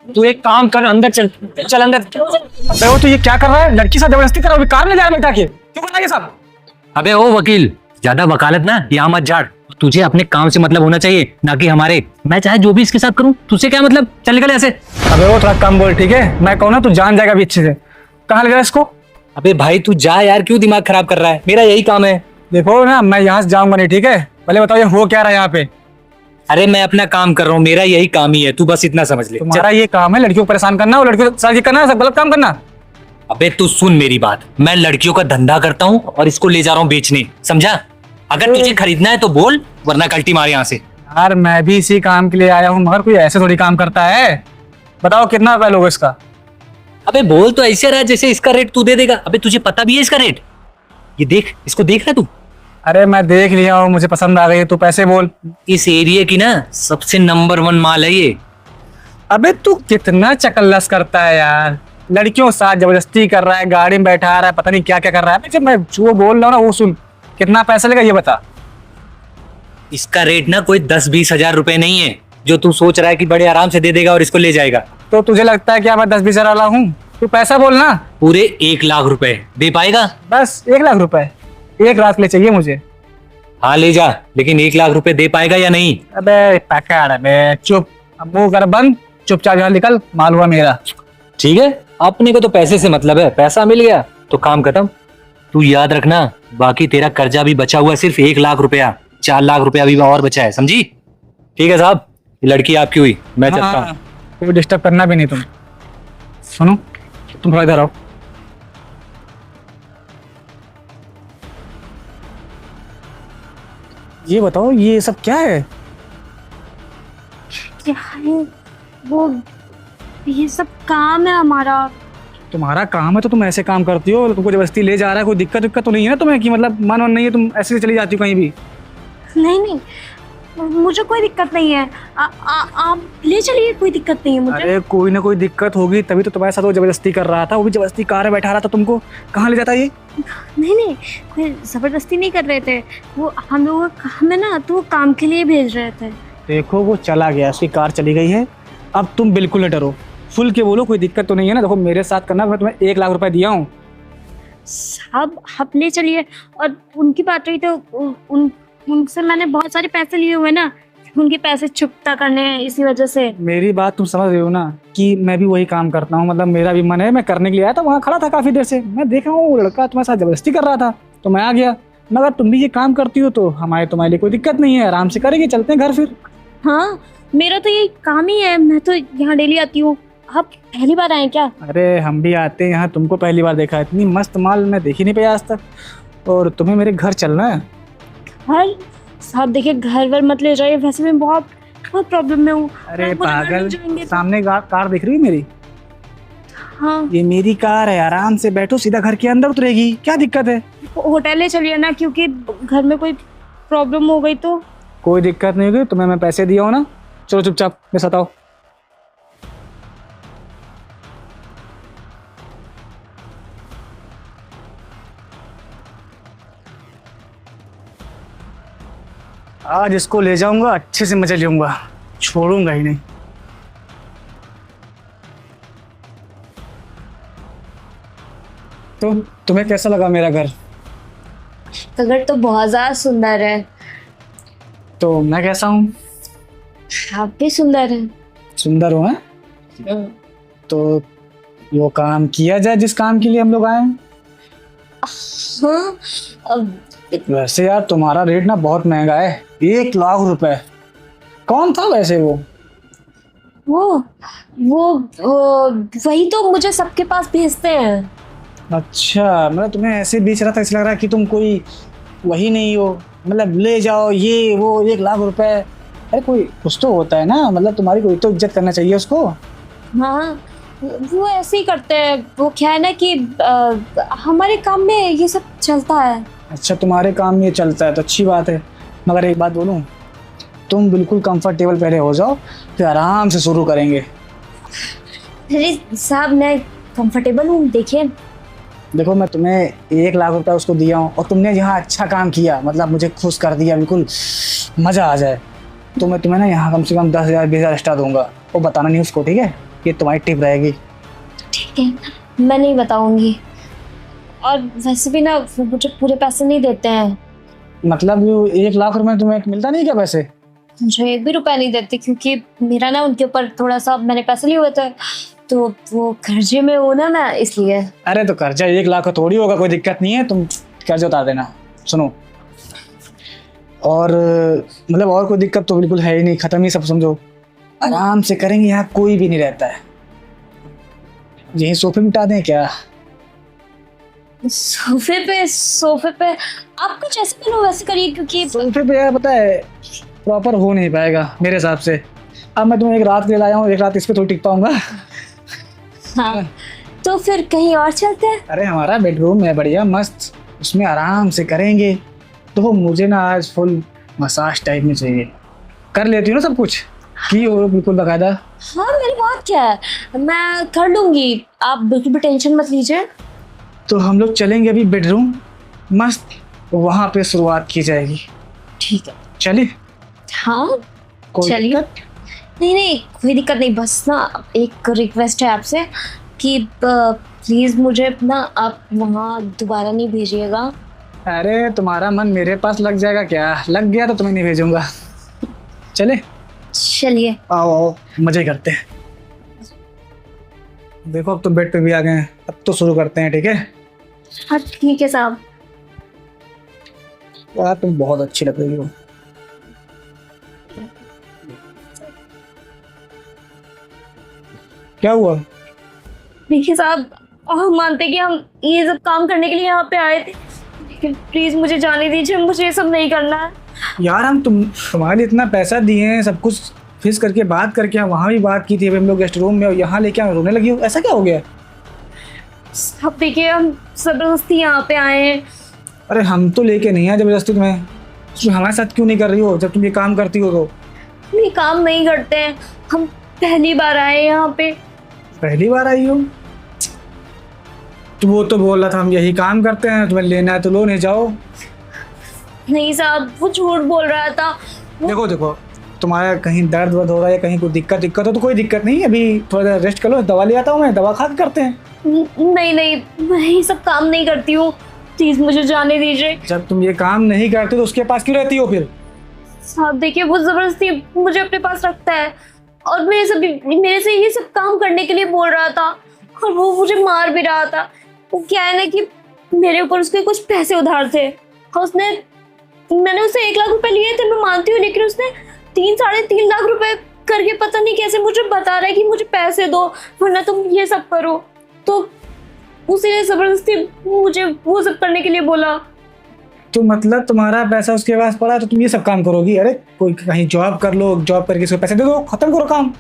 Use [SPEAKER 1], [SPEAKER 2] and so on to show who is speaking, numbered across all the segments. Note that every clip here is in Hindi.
[SPEAKER 1] तू एक काम कर, अंदर चल, चल अंदर। अबे वो तू ये क्या कर रहा है? लड़की साथ जबरदस्ती कर रहा है, कार में ले जा बैठा के, क्यों कर रहा है ये सब?
[SPEAKER 2] अबे ओ वकील, ज्यादा वकालत ना यहाँ मत झाड़। तुझे अपने काम से मतलब होना चाहिए, ना कि हमारे। मैं चाहे जो भी इसके साथ करूँ, तुझसे क्या मतलब? चल निकल ऐसे।
[SPEAKER 1] अबे वो थोड़ा कम बोल, ठीक है? मैं कहूँ ना तू जान जाएगा अभी अच्छे से। कहाँ ले जा इसको?
[SPEAKER 2] अबे भाई तू जा यार, क्यों दिमाग खराब कर रहा है? मेरा यही काम है।
[SPEAKER 1] देखो ना, मैं यहाँ से जाऊंगा नहीं, ठीक है? पहले बताओ ये हो क्या रहा है यहाँ पे?
[SPEAKER 2] अरे मैं अपना काम कर रहा हूँ, मेरा यही काम ही है, तू बस इतना समझ ले।
[SPEAKER 1] तुम्हारा ये काम है लड़कियों को परेशान करना और लड़कियों के साथ ये करना, सब गलत काम करना।
[SPEAKER 2] अबे तू सुन मेरी बात, मैं लड़कियों का धंधा करता हूँ और इसको ले जा रहा हूँ बेचने, समझा? अगर तुझे खरीदना है तो बोल, वरना कल्टी मार यहाँ से।
[SPEAKER 1] यार मैं भी इसी काम के लिए आया हूँ, मगर कोई ऐसे थोड़ी काम करता है। बताओ कितना रुपया लोगे इसका?
[SPEAKER 2] अबे बोल तो ऐसे रहा जैसे इसका रेट तू दे देगा। अबे तुझे पता भी है इसका रेट? ये देख, इसको देख रहा है तू?
[SPEAKER 1] अरे मैं देख लिया हूँ, मुझे पसंद आ गई है, तू पैसे बोल।
[SPEAKER 2] इस एरिया की ना सबसे नंबर 1 माल है ये।
[SPEAKER 1] अबे तू कितना चकल्लस करता है यार, लड़कियों के साथ जबरदस्ती कर रहा है, गाड़ी में बैठा रहा है, पता नहीं क्या क्या कर रहा है। जब मैं जो बोल रहा हूँ ना वो सुन। कितना पैसा लेगा ये बता।
[SPEAKER 2] इसका रेट ना कोई 10-20 हजार रुपए नहीं है, जो तू सोच रहा है कि बड़े आराम से दे देगा और इसको ले जाएगा।
[SPEAKER 1] तो तुझे लगता है क्या मैं 10-20 हजार वाला हूँ? तू पैसा बोल ना।
[SPEAKER 2] पूरे 1 लाख रुपए दे पाएगा?
[SPEAKER 1] बस 1 लाख रुपए? 1 रात के लिए चाहिए मुझे।
[SPEAKER 2] हाँ ले जा, लेकिन 1 लाख रुपए दे पाएगा या नहीं?
[SPEAKER 1] अबे पैकार है बे, चुप। अब मुंह कर बंद, चुपचाप यहाँ निकल, माल हुआ मेरा।
[SPEAKER 2] ठीक है, अपने को तो पैसे से मतलब है, पैसा मिल गया तो काम खत्म। तू याद रखना, बाकी तेरा कर्जा भी बचा हुआ है सिर्फ 1 लाख रुपया। 4 लाख रुपया अभी और बचा है, समझी? ठीक है साहब, ये लड़की आपकी हुई, मैं चलता हूँ।
[SPEAKER 1] हाँ, कोई डिस्टर्ब करना भी नहीं तुम। सुनो, तुम थोड़ा इधर आओ। ये बताओ ये सब क्या है?
[SPEAKER 3] क्या है वो? ये सब काम है हमारा।
[SPEAKER 1] तुम्हारा काम है तो तुम ऐसे काम करती हो? तुमको जबरदस्ती ले जा रहा है, कोई दिक्कत विक्कत तो नहीं है ना तुम्हें कि मतलब मन वन नहीं है, तुम ऐसे चली जाती हो कहीं भी?
[SPEAKER 3] नहीं नहीं, मुझे कोई दिक्कत नहीं है। आप ले चलिए, कोई दिक्कत नहीं है मुझे।
[SPEAKER 1] अरे कोई ना कोई दिक्कत होगी, तभी तो तुम्हारे साथ वो जबरदस्ती कर रहा था, वो भी जबरदस्ती कार में बैठा रहा था तुमको। कहाँ ले जाता ये?
[SPEAKER 3] नहीं नहीं, कोई जबरदस्ती नहीं कर रहे थे। वो हम लोगों का काम है ना, तो वो काम के लिए भेज रहे थे।
[SPEAKER 1] देखो वो चला गया, उसकी कार चली गई है। अब तुम बिल्कुल नहीं डरो, खुल के बोलो, कोई दिक्कत तो नहीं है ना? देखो मेरे साथ करना, मैं तुम्हें 1 लाख रुपए दिया हूँ।
[SPEAKER 3] साहब आप ले चलिए। और उनकी बात रही तो उनसे मैंने बहुत सारे पैसे लिए हुए ना, उनके पैसे चुकता करने हैं, इसी वजह से।
[SPEAKER 1] मेरी बात तुम समझ रहे हो ना कि मैं भी वही काम करता हूँ, मतलब मेरा भी मन है, मैं करने के लिए आया था। वहाँ खड़ा था काफी देर से, मैं देख रहा हूँ वो लड़का तुम्हारे साथ जबरदस्ती कर रहा था, तो मैं आ गया। मगर तुम भी ये काम करती हो तो तुम्हारे लिए कोई दिक्कत नहीं है, आराम से करेंगे, चलते हैं घर फिर।
[SPEAKER 3] हाँ, मेरा तो ये काम ही है, मैं तो यहाँ डेली आती हूँ। आप पहली बार आए क्या?
[SPEAKER 1] अरे हम भी आते हैं यहाँ, तुमको पहली बार देखा है। इतनी मस्त माल मैं देख ही नहीं पाया आज तक। और तुम्हें मेरे घर चलना है?
[SPEAKER 3] घर? साहब देखिए, घर वर मत ले जाइए, वैसे मैं बहुत बहुत प्रॉब्लम में हूँ।
[SPEAKER 1] अरे
[SPEAKER 3] आप मुझे घर ले
[SPEAKER 1] पागल,
[SPEAKER 3] जाएंगे तो-
[SPEAKER 1] सामने कार दिख रही है मेरी?
[SPEAKER 3] हाँ,
[SPEAKER 1] ये मेरी कार है, आराम से बैठो, सीधा घर के अंदर उतरेगी, क्या दिक्कत है?
[SPEAKER 3] होटल ले चलिए ना, क्योंकि घर में कोई प्रॉब्लम हो गई तो।
[SPEAKER 1] कोई दिक्कत नहीं होगी, तुम्हें मैं पैसे दिया हूँ ना, चलो चुपचाप मेरे साथ आओ। आज इसको ले जाऊंगा, अच्छे से मजे लूंगा, छोड़ूंगा ही नहीं। तो तुम्हें कैसा लगा मेरा घर?
[SPEAKER 3] घर तो बहुत ज्यादा सुंदर है।
[SPEAKER 1] तो मैं कैसा हूँ?
[SPEAKER 3] आप भी सुंदर है।
[SPEAKER 1] सुंदर हूँ? हैं? तो वो काम किया जाए जिस काम के लिए हम लोग आए हैं।
[SPEAKER 3] हाँ, अब
[SPEAKER 1] वैसे यार तुम्हारा रेट ना बहुत महंगा है, 1 लाख रुपए। कौन था वैसे वो?
[SPEAKER 3] वो वही तो मुझे सबके पास भेजते हैं।
[SPEAKER 1] अच्छा, मतलब तुम्हें ऐसे बेच रहा था, इसलिए लग रहा है कि तुम कोई वही नहीं हो, मतलब ले जाओ ये वो 1 लाख रुपए। अरे कोई कुछ तो होता है ना, मतलब तुम्हारी कोई तो इज्जत करना चाहिए उसको।
[SPEAKER 3] हाँ, वो ऐसे ही करते हैं। वो क्या है ना कि हमारे काम में ये सब चलता है।
[SPEAKER 1] अच्छा, तुम्हारे काम में ये चलता है तो अच्छी बात है। मगर एक बात बोलूं, तुम बिल्कुल कंफर्टेबल पहले हो जाओ, फिर आराम से शुरू करेंगे।
[SPEAKER 3] अरे साहब, मैं कंफर्टेबल हूँ, देखिए।
[SPEAKER 1] देखो मैं तुम्हें 1 लाख रुपया उसको दिया हूँ और तुमने यहाँ अच्छा काम किया, मतलब मुझे खुश कर दिया, बिल्कुल मज़ा आ जाए, तो मैं तुम्हें ना यहाँ कम से कम 10,000 20,000 एक्स्ट्रा दूंगा। वो बताना नहीं उसको, ठीक है? ये तुम्हारी टिप रहेगी।
[SPEAKER 3] ठीक है, मैं नहीं बताऊंगी। और वैसे भी ना वो मुझे पूरे पैसे नहीं देते हैं।
[SPEAKER 1] मतलब 1 लाख रुपए तुम्हें मिलता नहीं क्या पैसे?
[SPEAKER 3] मुझे 1 भी रुपया नहीं देते, क्योंकि मेरा ना उनके ऊपर थोड़ा सा मैंने पैसे लिए हुए थे, तो वो कर्जे में हो ना मैं, इसलिए।
[SPEAKER 1] अरे तो कर्जा 1 लाख का थोड़ी होगा, कोई दिक्कत नहीं है, तुम कर्जा उतार देना। सुनो, और मतलब और कोई दिक्कत तो बिल्कुल है ही नहीं, खत्म ही सब समझो। आराम से करेंगे, यहाँ कोई भी नहीं रहता है। यही सोफे मिटा दें क्या?
[SPEAKER 3] सोफे पे आप कुछ ऐसे करो, वैसे करिए, क्योंकि
[SPEAKER 1] सोफे पे यार पता है प्रॉपर हो नहीं पाएगा मेरे हिसाब से। अब मैं तुम्हें एक रात के लिए लाया हूँ, एक रात इस पे थोड़ी टिक पाऊंगा।
[SPEAKER 3] हाँ, तो फिर कहीं और चलते हैं।
[SPEAKER 1] अरे हमारा बेडरूम है बढ़िया मस्त, उसमें आराम से करेंगे। तो मुझे ना आज फुल मसाज टाइप में चाहिए। कर लेती हो ना सब कुछ? की हो बिल्कुल बकायदा।
[SPEAKER 3] हाँ, मेरी बात क्या है, मैं कर लूंगी, आप बिल्कुल भी टेंशन मत लीजिए।
[SPEAKER 1] तो हम लोग चलेंगे अभी बेडरूम, मस्त वहाँ पे शुरुआत की जाएगी।
[SPEAKER 3] ठीक है,
[SPEAKER 1] चलिए।
[SPEAKER 3] हाँ
[SPEAKER 1] कोई
[SPEAKER 3] चलिए।
[SPEAKER 1] दिक्कत?
[SPEAKER 3] नहीं, कोई दिक्कत नहीं, बस ना एक रिक्वेस्ट है आपसे कि प्लीज़ मुझे ना आप वहाँ दोबारा नहीं भेजिएगा।
[SPEAKER 1] अरे तुम्हारा मन मेरे पास लग जाएगा क्या? लग गया तो तुम्हें नहीं भेजूंगा। चले
[SPEAKER 3] चलिए।
[SPEAKER 1] आओ आओ, मजे करते हैं। देखो अब तो बेड पे भी आ गए हैं, अब तो शुरू करते हैं, ठीक है?
[SPEAKER 3] हाँ ठीक है साहब।
[SPEAKER 1] यार तुम बहुत अच्छी लग रही हो। क्या हुआ?
[SPEAKER 3] देखिए साहब, हम मानते हैं कि हम ये सब काम करने के लिए यहाँ पे आए थे, लेकिन प्लीज़ मुझे जाने दीजिए, मुझे ये सब नहीं करना है।
[SPEAKER 1] यार हम तुम्हारे लिए इतना पैसा दिए हैं, सब कुछ फिक्स करके बात करके, वहाँ भी बात की थी, अभी हम लोग गेस्ट रूम में, और यहाँ लेके हम रोने लगी हो, ऐसा क्या हो गया?
[SPEAKER 3] अब देखिए, हम ज़बरदस्ती यहाँ पे आए हैं।
[SPEAKER 1] अरे हम तो लेके नहीं आए जबरदस्ती तुम्हें। तुम हमारे साथ क्यों नहीं कर रही हो जब तुम ये काम करती हो? तो
[SPEAKER 3] ये काम नहीं करते हैं, हम पहली बार आए हैं यहाँ पे।
[SPEAKER 1] पहली बार आई हो? तो वो तो बोल रहा था हम यही काम करते हैं, तुम्हें लेना है तो लो, नहीं जाओ।
[SPEAKER 3] नहीं साहब, वो झूठ बोल रहा था।
[SPEAKER 1] देखो देखो, तुम्हारा कहीं दर्द वर्द हो रहा है या कहीं कोई दिक्कत हो तो कोई दिक्कत नहीं है, अभी थोड़ा देर रेस्ट कर लो, दवा ले आता हूँ मैं, दवा खा के करते हैं।
[SPEAKER 3] नहीं, मैं ये सब काम नहीं करती हूँ, प्लीज मुझे जाने दीजिए।
[SPEAKER 1] जब तुम ये काम नहीं करते तो उसके पास क्यों रहती हो फिर?
[SPEAKER 3] साहब देखिए, वो जबरदस्ती मुझे अपने पास रखता है, और मेरे से ये सब काम करने के लिए बोल रहा था, और वो मुझे मार भी रहा था। वो क्या है ना कि मेरे ऊपर उसके कुछ पैसे उधार थे, और मैंने उससे 1 लाख रुपए लिए थे, मैं मानती हूँ, लेकिन उसने 3-3.5 लाख रुपए करके पता नहीं कैसे मुझे बता रहा है कि मुझे पैसे दो वरना तुम ये सब करो। तो उसी जबरदस्ती मुझे वो सब करने के लिए बोला।
[SPEAKER 1] तो मतलब तुम्हारा पैसा उसके पास पड़ा तो तुम ये सब काम करोगी? अरे कोई कहीं जॉब कर लो, जॉब करके उसको पैसे दे दो, खत्म करो काम।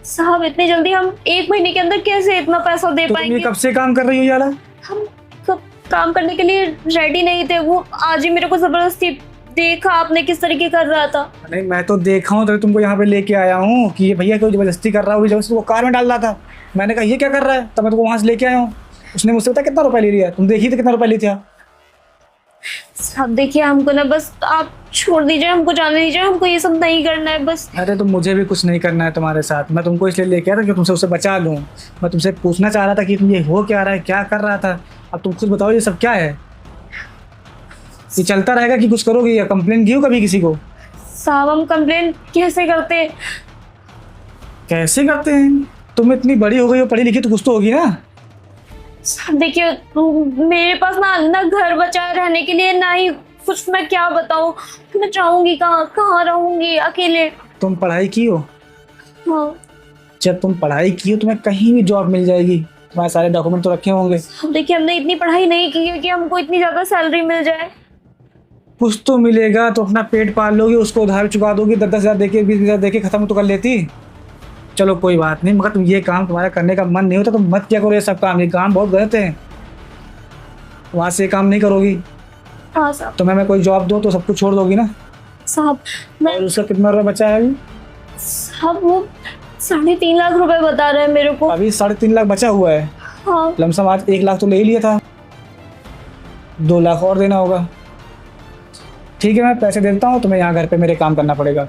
[SPEAKER 3] साहब इतनी जल्दी हम 1 महीने के अंदर कैसे इतना पैसा दे
[SPEAKER 1] तो तुम
[SPEAKER 3] पाएंगे?
[SPEAKER 1] ये कब से काम कर रही हो यार?
[SPEAKER 3] हम कब काम करने के लिए रेडी नहीं थे, वो आज ही मेरे को जबरदस्ती, देखा आपने किस तरीके कर रहा था।
[SPEAKER 1] नहीं मैं तो देखा हूँ, तो तुमको यहाँ पे लेके आया हूँ कि ये भैया कोई जबरदस्ती कर रहा है, जबरदस्ती वो कार में डाल रहा था। मैंने कहा ये क्या कर रहा है, तब मैं तुमको वहाँ से लेके आया हूँ। उसने मुझसे पता कितना रुपया ले लिया, तुम देखिए तो कितना रुपया ली थी।
[SPEAKER 3] साहब देखिए, हमको ना बस आप छोड़ दीजिए, हमको जाने दीजिए, हमको ये सब नहीं करना है बस।
[SPEAKER 1] अरे तो मुझे भी कुछ नहीं करना है तुम्हारे साथ, मैं तुमको इसलिए लेके आया था कि तुमसे उससे बचा लूँ। मैं तुमसे पूछना चाह रहा था कि तुम ये हो क्या रहा है, क्या कर रहा था। अब तुम खुद बताओ ये सब क्या है? ये चलता रहेगा कि कुछ करोगे, या कंप्लेन की हो कभी किसी को?
[SPEAKER 3] साहब हम कंप्लेन कैसे करते?
[SPEAKER 1] कैसे करते हैं? तुम इतनी बड़ी हो गई हो, पढ़ी लिखी तो कुछ तो होगी ना।
[SPEAKER 3] साहब देखिए, मेरे पास ना घर बचा है रहने के लिए, ना ही कुछ, मैं क्या बताऊं, मैं चाहूंगी कहाँ रहूंगी अकेले।
[SPEAKER 1] तुम पढ़ाई की हो?
[SPEAKER 3] हाँ।
[SPEAKER 1] जब तुम पढ़ाई की हो तुम्हें कहीं भी जॉब मिल जाएगी, तुम्हारे सारे डॉक्यूमेंट तो रखे होंगे।
[SPEAKER 3] अब देखिए, हमने इतनी पढ़ाई नहीं की है कि हमको इतनी ज्यादा सैलरी मिल जाए।
[SPEAKER 1] कुछ तो मिलेगा तो अपना पेट पाल लोगे, उसको उधार चुका दोगे, 10-10 हज़ार देके 20-20 हज़ार देके खत्म तो कर लेती। चलो कोई बात नहीं, मगर तुम ये काम तुम्हारा करने का मन नहीं होता तो मत क्या करो ये सब काम, ये काम बहुत गलत है। वहाँ से काम नहीं करोगी।
[SPEAKER 3] हाँ साहब।
[SPEAKER 1] तो मैं कोई जॉब दूँ तो सब कुछ छोड़ दोगी ना?
[SPEAKER 3] साहब मैं,
[SPEAKER 1] और उसका कितना रुपया बचा है अभी?
[SPEAKER 3] साहब वो 3.5 लाख रुपए बता रहे हैं मेरे को।
[SPEAKER 1] अभी 3.5 लाख बचा हुआ है।
[SPEAKER 3] हाँ।
[SPEAKER 1] लमसम आज 1 लाख तो ले ही लिया था, 2 लाख और देना होगा। ठीक है मैं पैसे देता हूँ, तुम्हें यहाँ घर पे मेरे काम करना पड़ेगा।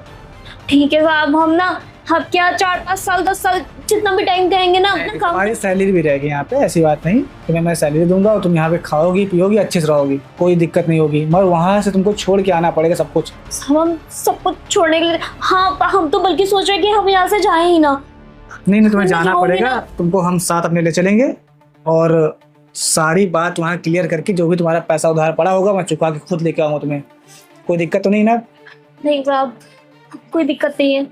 [SPEAKER 3] ठीक है साहब, हम ना अब क्या 4-5 साल 10 साल जितना भी टाइम कहेंगे ना अपना काम।
[SPEAKER 1] तुम्हारी सैलरी भी रहेगी यहाँ पे, ऐसी बात नहीं। तुम्हें मैं सैलरी दूंगा और तुम यहाँ पे खाओगी पियोगी अच्छे से रहोगी, कोई दिक्कत नहीं होगी। मगर वहाँ से तुमको छोड़ के आना पड़ेगा सब कुछ।
[SPEAKER 3] सब हम सब कुछ छोड़ने के लिए, हाँ हम तो बल्कि सोच रहे हैं कि हम यहाँ से जाएं ही ना।
[SPEAKER 1] नहीं तुम्हें
[SPEAKER 3] मैं
[SPEAKER 1] जाना
[SPEAKER 3] जाऊंगी
[SPEAKER 1] पड़ेगा।
[SPEAKER 3] ना।
[SPEAKER 1] तुमको हम साथ अपने ले चलेंगे और सारी बात वहाँ क्लियर करके जो भी तुम्हारा पैसा उधार पड़ा होगा मैं चुका के खुद लेके आऊंगा तुम्हें। कोई दिक्कत तो नहीं ना?
[SPEAKER 3] नहीं साहब, कोई दिक्कत नहीं है।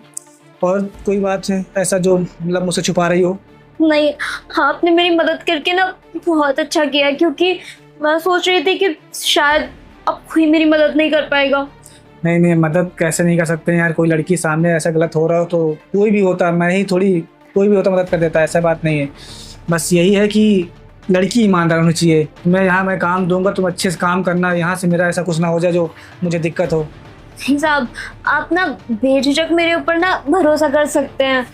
[SPEAKER 1] और कोई बात है ऐसा जो मतलब मुझसे छुपा रही हो?
[SPEAKER 3] नहीं, आपने मेरी मदद करके ना बहुत अच्छा किया, क्योंकि मैं सोच रही थी कि शायद अब कोई मेरी मदद नहीं कर पाएगा।
[SPEAKER 1] नहीं मदद कैसे नहीं कर सकते हैं यार। कोई लड़की सामने ऐसा गलत हो रहा हो तो कोई भी होता, मैं ही थोड़ी, कोई भी होता मदद कर देता है, ऐसा बात नहीं है। बस यही है कि लड़की ईमानदार होनी चाहिए। मैं काम दूंगा, तुम अच्छे से काम करना, यहाँ से मेरा ऐसा कुछ ना हो जाए जो मुझे दिक्कत हो।
[SPEAKER 3] नहीं साहब, आप ना बेझिझक मेरे ऊपर ना भरोसा कर सकते हैं।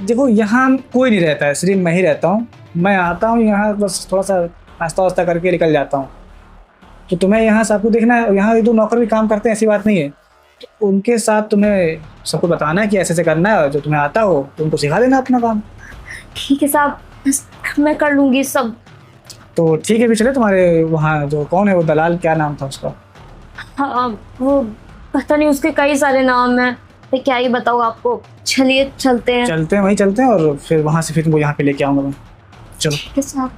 [SPEAKER 1] देखो यहाँ कोई नहीं रहता है, सिर्फ मैं ही रहता हूँ। मैं आता हूँ यहाँ बस थोड़ा सा नाश्ता वास्ता करके निकल जाता हूँ। तो तुम्हें यहाँ सबको देखना है, यहाँ एक दो नौकर भी काम करते हैं, ऐसी बात नहीं है। तो उनके साथ तुम्हें सबको बताना है कि ऐसे ऐसे करना है, जो तुम्हें आता हो तो उनको सिखा देना अपना काम।
[SPEAKER 3] ठीक है साहब, मैं कर लूंगी सब।
[SPEAKER 1] तो ठीक है, भी चले तुम्हारे वहाँ जो कौन है वो दलाल, क्या नाम था उसका?
[SPEAKER 3] हाँ वो पता नहीं, उसके कई सारे नाम हैं, मैं क्या ही बताऊँ आपको। चलिए चलते हैं।
[SPEAKER 1] चलते हैं, वहीं चलते हैं और फिर वहाँ से फिर तुमको यहाँ पे लेके आऊँगा मैं। चलो।
[SPEAKER 3] ठीक है साहब।